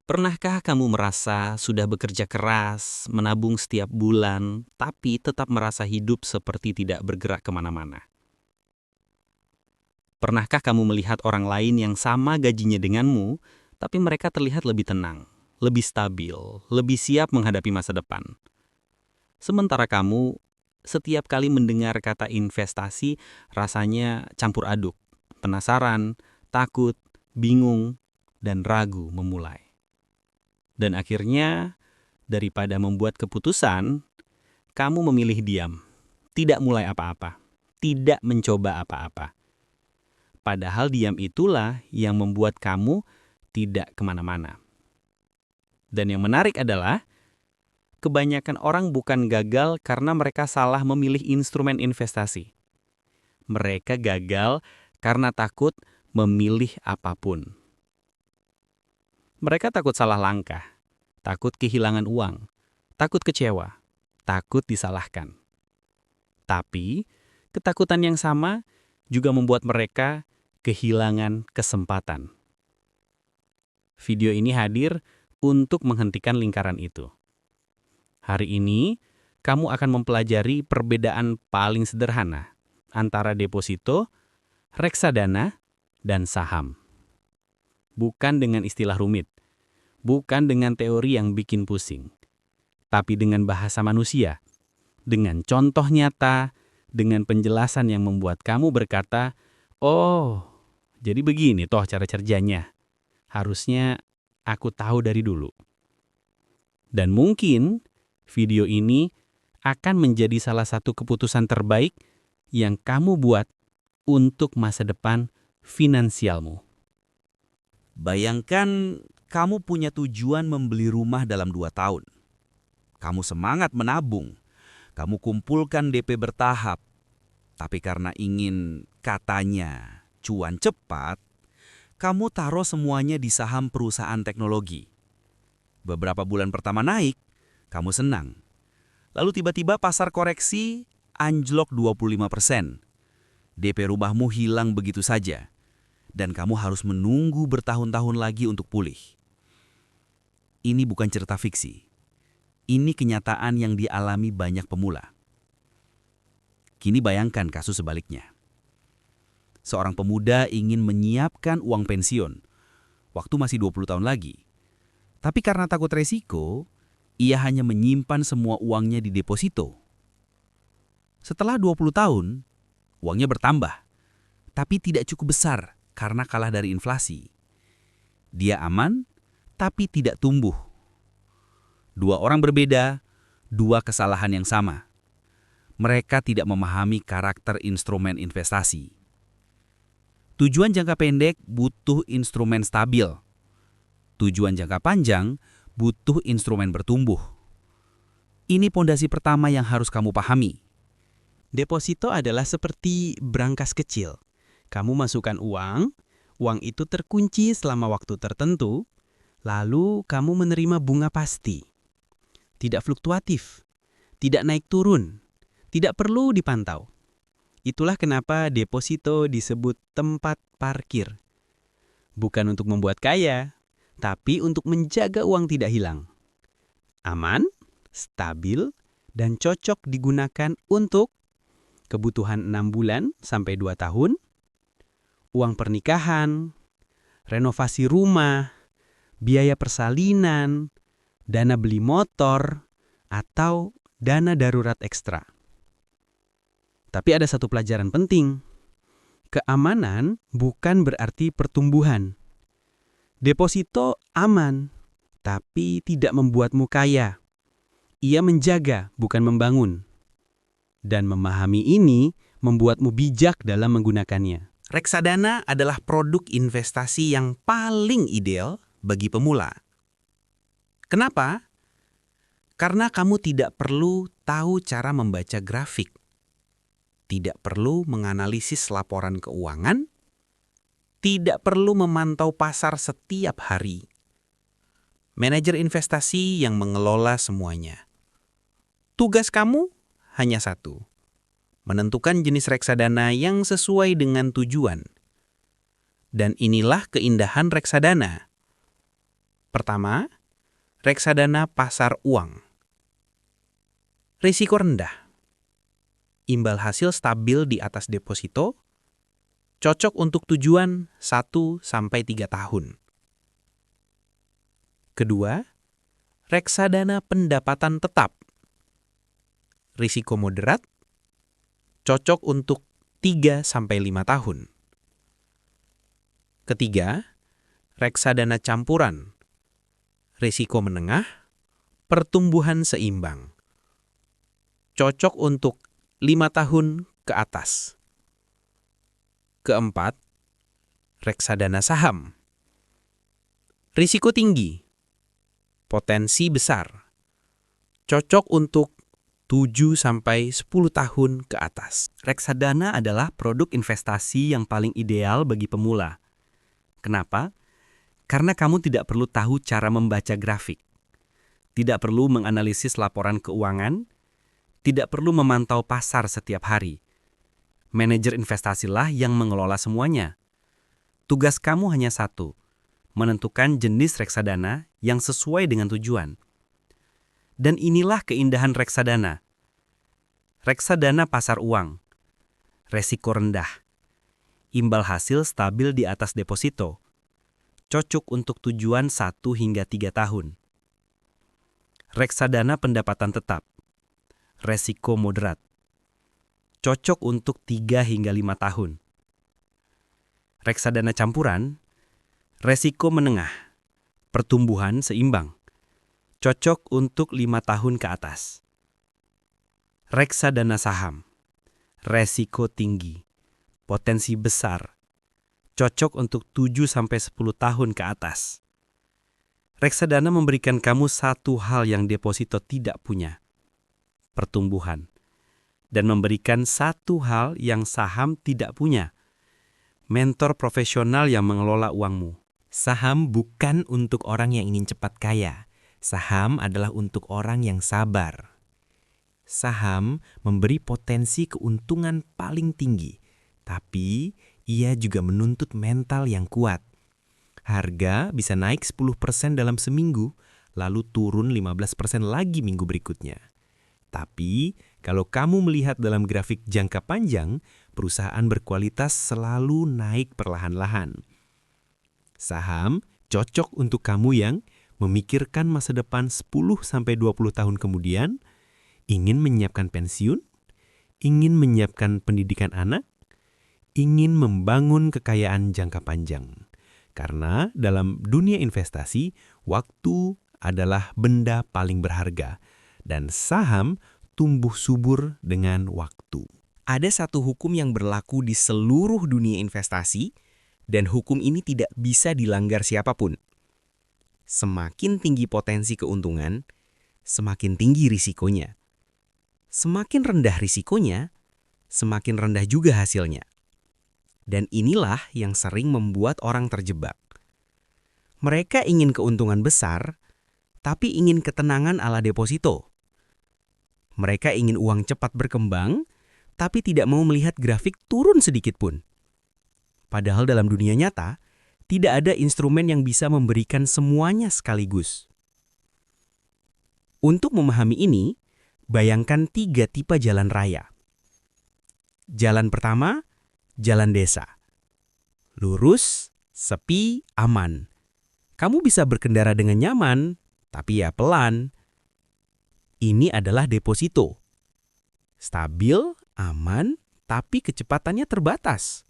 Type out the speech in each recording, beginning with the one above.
Pernahkah kamu merasa sudah bekerja keras, menabung setiap bulan, tapi tetap merasa hidup seperti tidak bergerak kemana-mana? Pernahkah kamu melihat orang lain yang sama gajinya denganmu, tapi mereka terlihat lebih tenang, lebih stabil, lebih siap menghadapi masa depan? Sementara kamu, setiap kali mendengar kata investasi, rasanya campur aduk, penasaran, takut, bingung, dan ragu memulai. Dan akhirnya, daripada membuat keputusan, kamu memilih diam, tidak mulai apa-apa, tidak mencoba apa-apa. Padahal diam itulah yang membuat kamu tidak kemana-mana. Dan yang menarik adalah, kebanyakan orang bukan gagal karena mereka salah memilih instrumen investasi. Mereka gagal karena takut memilih apapun. Mereka takut salah langkah, takut kehilangan uang, takut kecewa, takut disalahkan. Tapi, ketakutan yang sama juga membuat mereka kehilangan kesempatan. Video ini hadir untuk menghentikan lingkaran itu. Hari ini, kamu akan mempelajari perbedaan paling sederhana antara deposito, reksadana, dan saham. Bukan dengan istilah rumit, bukan dengan teori yang bikin pusing, tapi dengan bahasa manusia, dengan contoh nyata, dengan penjelasan yang membuat kamu berkata, "Oh, jadi begini toh cara kerjanya. Harusnya aku tahu dari dulu." Dan mungkin video ini akan menjadi salah satu keputusan terbaik yang kamu buat untuk masa depan finansialmu. Bayangkan kamu punya tujuan membeli rumah dalam 2 tahun. Kamu semangat menabung. Kamu kumpulkan DP bertahap. Tapi karena ingin katanya cuan cepat, kamu taruh semuanya di saham perusahaan teknologi. Beberapa bulan pertama naik, kamu senang. Lalu tiba-tiba pasar koreksi anjlok 25%. DP rumahmu hilang begitu saja. Dan kamu harus menunggu bertahun-tahun lagi untuk pulih. Ini bukan cerita fiksi. Ini kenyataan yang dialami banyak pemula. Kini bayangkan kasus sebaliknya. Seorang pemuda ingin menyiapkan uang pensiun. Waktu masih 20 tahun lagi. Tapi karena takut resiko, ia hanya menyimpan semua uangnya di deposito. Setelah 20 tahun, uangnya bertambah. Tapi tidak cukup besar karena kalah dari inflasi. Dia aman, tapi tidak tumbuh. Dua orang berbeda, dua kesalahan yang sama. Mereka tidak memahami karakter instrumen investasi. Tujuan jangka pendek butuh instrumen stabil. Tujuan jangka panjang butuh instrumen bertumbuh. Ini pondasi pertama yang harus kamu pahami. Deposito adalah seperti brankas kecil. Kamu masukkan uang itu terkunci selama waktu tertentu, lalu kamu menerima bunga pasti. Tidak fluktuatif, tidak naik turun, tidak perlu dipantau. Itulah kenapa deposito disebut tempat parkir. Bukan untuk membuat kaya, tapi untuk menjaga uang tidak hilang. Aman, stabil, dan cocok digunakan untuk kebutuhan 6 bulan sampai 2 tahun, uang pernikahan, renovasi rumah, biaya persalinan, dana beli motor, atau dana darurat ekstra. Tapi ada satu pelajaran penting. Keamanan bukan berarti pertumbuhan. Deposito aman, tapi tidak membuatmu kaya. Ia menjaga, bukan membangun. Dan memahami ini membuatmu bijak dalam menggunakannya. Reksadana adalah produk investasi yang paling ideal bagi pemula. Kenapa? Karena kamu tidak perlu tahu cara membaca grafik. Tidak perlu menganalisis laporan keuangan. Tidak perlu memantau pasar setiap hari. Manajer investasi yang mengelola semuanya. Tugas kamu hanya satu. Menentukan jenis reksadana yang sesuai dengan tujuan. Dan inilah keindahan reksadana. Pertama, reksadana pasar uang. Risiko rendah. Imbal hasil stabil di atas deposito, cocok untuk tujuan 1-3 tahun. Kedua, reksadana pendapatan tetap. Risiko moderat, cocok untuk 3-5 tahun. Ketiga, reksadana campuran. Risiko menengah, pertumbuhan seimbang. Cocok untuk 5 tahun ke atas. Keempat, reksadana saham. Risiko tinggi, potensi besar. Cocok untuk 7-10 tahun ke atas. Reksadana adalah produk investasi yang paling ideal bagi pemula. Kenapa? Karena kamu tidak perlu tahu cara membaca grafik, tidak perlu menganalisis laporan keuangan, tidak perlu memantau pasar setiap hari. Manajer investasilah yang mengelola semuanya. Tugas kamu hanya satu, menentukan jenis reksadana yang sesuai dengan tujuan. Dan inilah keindahan reksadana. Reksadana pasar uang. Resiko rendah. Imbal hasil stabil di atas deposito. Cocok untuk tujuan 1-3 tahun. Reksadana pendapatan tetap. Resiko moderat. Cocok untuk 3-5 tahun. Reksadana campuran. Resiko menengah. Pertumbuhan seimbang. Cocok untuk 5 tahun ke atas. Reksadana saham. Resiko tinggi. Potensi besar. Cocok untuk 7-10 tahun ke atas. Reksadana memberikan kamu satu hal yang deposito tidak punya. Pertumbuhan. Dan memberikan satu hal yang saham tidak punya. Mentor profesional yang mengelola uangmu. Saham bukan untuk orang yang ingin cepat kaya. Saham adalah untuk orang yang sabar. Saham memberi potensi keuntungan paling tinggi, tapi ia juga menuntut mental yang kuat. Harga bisa naik 10% dalam seminggu, lalu turun 15% lagi minggu berikutnya. Tapi, kalau kamu melihat dalam grafik jangka panjang, perusahaan berkualitas selalu naik perlahan-lahan. Saham cocok untuk kamu yang memikirkan masa depan 10-20 tahun kemudian, ingin menyiapkan pensiun, ingin menyiapkan pendidikan anak, ingin membangun kekayaan jangka panjang. Karena dalam dunia investasi, waktu adalah benda paling berharga. Dan saham tumbuh subur dengan waktu. Ada satu hukum yang berlaku di seluruh dunia investasi, dan hukum ini tidak bisa dilanggar siapapun. Semakin tinggi potensi keuntungan, semakin tinggi risikonya. Semakin rendah risikonya, semakin rendah juga hasilnya. Dan inilah yang sering membuat orang terjebak. Mereka ingin keuntungan besar, tapi ingin ketenangan ala deposito. Mereka ingin uang cepat berkembang, tapi tidak mau melihat grafik turun sedikit pun. Padahal dalam dunia nyata, tidak ada instrumen yang bisa memberikan semuanya sekaligus. Untuk memahami ini, bayangkan 3 tipe jalan raya. Jalan pertama, jalan desa. Lurus, sepi, aman. Kamu bisa berkendara dengan nyaman, tapi ya pelan. Ini adalah deposito. Stabil, aman, tapi kecepatannya terbatas.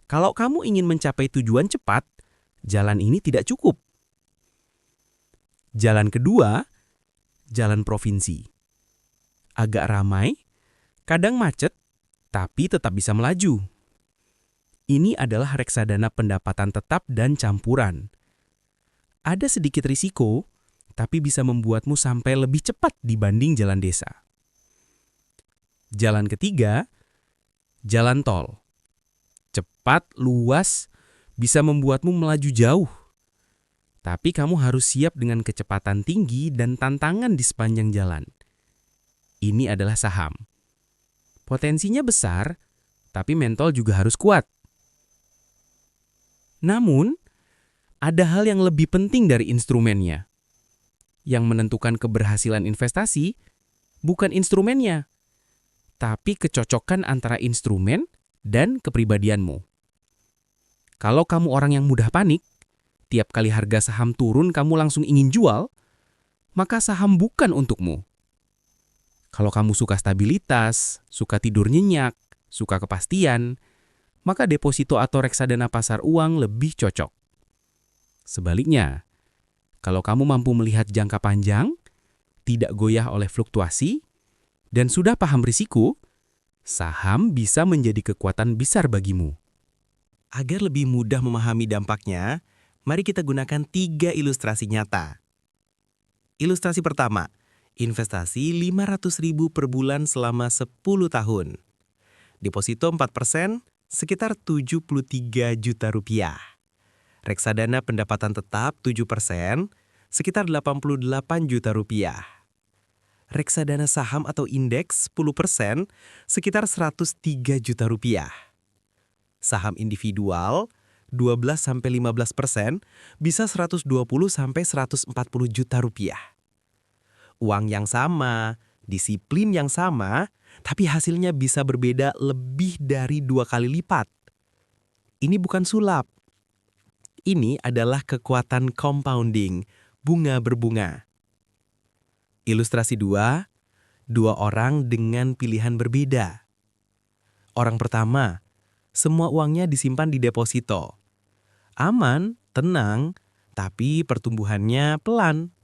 Kalau kamu ingin mencapai tujuan cepat, jalan ini tidak cukup. Jalan kedua, jalan provinsi. Agak ramai, kadang macet, tapi tetap bisa melaju. Ini adalah reksadana pendapatan tetap dan campuran. Ada sedikit risiko, tapi bisa membuatmu sampai lebih cepat dibanding jalan desa. Jalan ketiga, jalan tol. Cepat, luas, bisa membuatmu melaju jauh. Tapi kamu harus siap dengan kecepatan tinggi dan tantangan di sepanjang jalan. Ini adalah saham. Potensinya besar, tapi mental juga harus kuat. Namun, ada hal yang lebih penting dari instrumennya. Yang menentukan keberhasilan investasi bukan instrumennya, tapi kecocokan antara instrumen dan kepribadianmu. Kalau kamu orang yang mudah panik, tiap kali harga saham turun kamu langsung ingin jual, maka saham bukan untukmu. Kalau kamu suka stabilitas, suka tidur nyenyak, suka kepastian, maka deposito atau reksadana pasar uang lebih cocok. Sebaliknya, kalau kamu mampu melihat jangka panjang, tidak goyah oleh fluktuasi, dan sudah paham risiko, saham bisa menjadi kekuatan besar bagimu. Agar lebih mudah memahami dampaknya, mari kita gunakan 3 ilustrasi nyata. Ilustrasi pertama, investasi 500.000 per bulan selama 10 tahun. Deposito 4%, sekitar 73 juta rupiah. Reksadana pendapatan tetap 7%, sekitar 88 juta rupiah. Reksadana saham atau indeks 10%, sekitar 103 juta rupiah. Saham individual 12-15% bisa 120-140 juta rupiah. Uang yang sama, disiplin yang sama, tapi hasilnya bisa berbeda lebih dari 2 kali lipat. Ini bukan sulap. Ini adalah kekuatan compounding, bunga berbunga. Ilustrasi 2, 2 orang dengan pilihan berbeda. Orang pertama, semua uangnya disimpan di deposito. Aman, tenang, tapi pertumbuhannya pelan.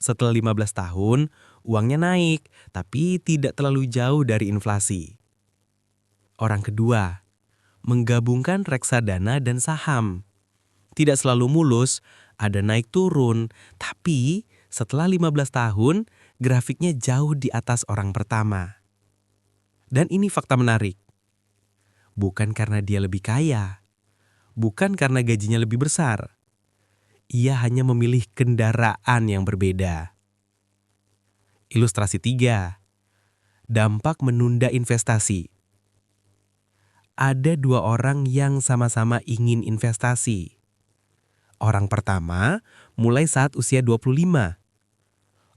Setelah 15 tahun, uangnya naik, tapi tidak terlalu jauh dari inflasi. Orang kedua, menggabungkan reksadana dan saham. Tidak selalu mulus, ada naik turun, tapi setelah 15 tahun, grafiknya jauh di atas orang pertama. Dan ini fakta menarik. Bukan karena dia lebih kaya, bukan karena gajinya lebih besar. Ia hanya memilih kendaraan yang berbeda. Ilustrasi 3. Dampak menunda investasi. Ada 2 orang yang sama-sama ingin investasi. Orang pertama mulai saat usia 25.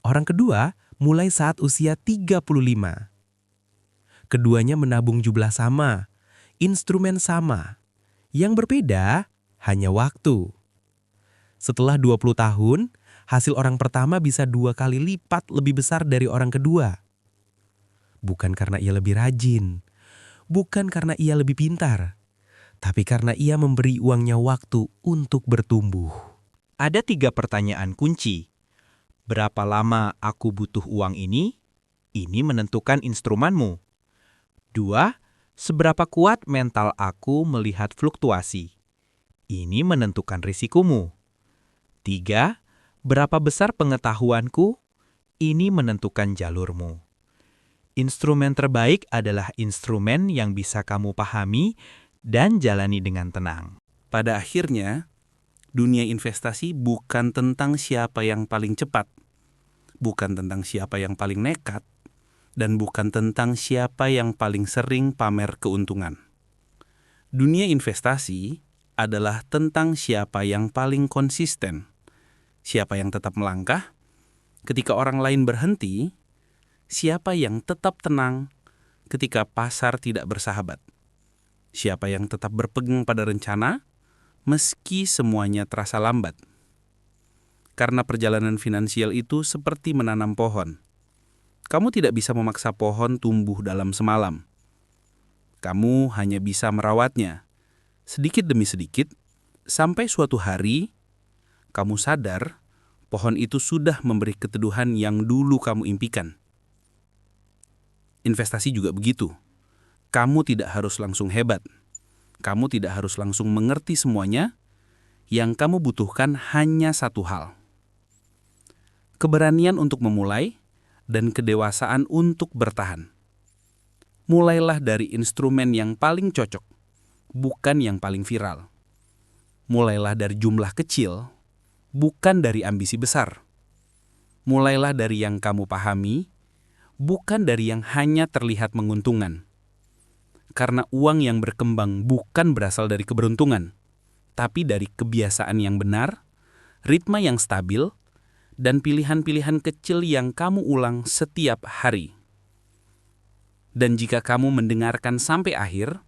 Orang kedua mulai saat usia 35. Keduanya menabung jumlah sama, instrumen sama. Yang berbeda hanya waktu. Setelah 20 tahun, hasil orang pertama bisa 2 kali lipat lebih besar dari orang kedua. Bukan karena ia lebih rajin, bukan karena ia lebih pintar, tapi karena ia memberi uangnya waktu untuk bertumbuh. Ada 3 pertanyaan kunci. Berapa lama aku butuh uang ini? Ini menentukan instrumenmu. 2. Seberapa kuat mental aku melihat fluktuasi? Ini menentukan risikomu. 3. Berapa besar pengetahuanku? Ini menentukan jalurmu. Instrumen terbaik adalah instrumen yang bisa kamu pahami dan jalani dengan tenang. Pada akhirnya, dunia investasi bukan tentang siapa yang paling cepat, bukan tentang siapa yang paling nekat, dan bukan tentang siapa yang paling sering pamer keuntungan. Dunia investasi adalah tentang siapa yang paling konsisten, siapa yang tetap melangkah ketika orang lain berhenti, siapa yang tetap tenang ketika pasar tidak bersahabat, siapa yang tetap berpegang pada rencana meski semuanya terasa lambat. Karena perjalanan finansial itu seperti menanam pohon. Kamu tidak bisa memaksa pohon tumbuh dalam semalam. Kamu hanya bisa merawatnya, sedikit demi sedikit, sampai suatu hari kamu sadar pohon itu sudah memberi keteduhan yang dulu kamu impikan. Investasi juga begitu. Kamu tidak harus langsung hebat. Kamu tidak harus langsung mengerti semuanya. Yang kamu butuhkan hanya satu hal. Keberanian untuk memulai dan kedewasaan untuk bertahan. Mulailah dari instrumen yang paling cocok, bukan yang paling viral. Mulailah dari jumlah kecil, bukan dari ambisi besar. Mulailah dari yang kamu pahami, bukan dari yang hanya terlihat menguntungkan. Karena uang yang berkembang bukan berasal dari keberuntungan, tapi dari kebiasaan yang benar, ritme yang stabil, dan pilihan-pilihan kecil yang kamu ulang setiap hari. Dan jika kamu mendengarkan sampai akhir,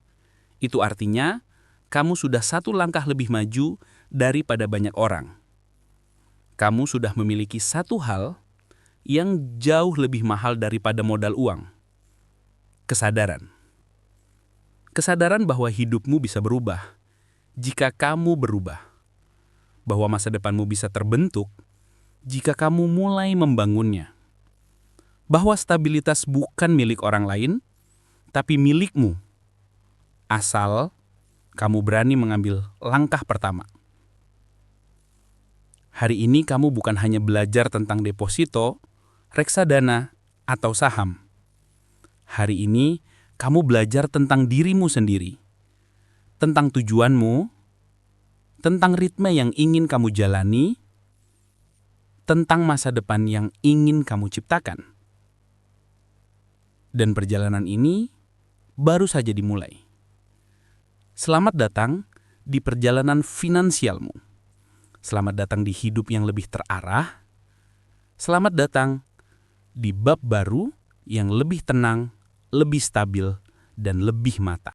itu artinya kamu sudah satu langkah lebih maju daripada banyak orang. Kamu sudah memiliki satu hal yang jauh lebih mahal daripada modal uang. Kesadaran. Kesadaran bahwa hidupmu bisa berubah jika kamu berubah. Bahwa masa depanmu bisa terbentuk jika kamu mulai membangunnya. Bahwa stabilitas bukan milik orang lain, tapi milikmu. Asal kamu berani mengambil langkah pertama. Hari ini kamu bukan hanya belajar tentang deposito, reksadana, atau saham. Hari ini kamu belajar tentang dirimu sendiri, tentang tujuanmu, tentang ritme yang ingin kamu jalani, tentang masa depan yang ingin kamu ciptakan. Dan perjalanan ini baru saja dimulai. Selamat datang di perjalanan finansialmu. Selamat datang di hidup yang lebih terarah. Selamat datang di bab baru yang lebih tenang, lebih stabil, dan lebih matang.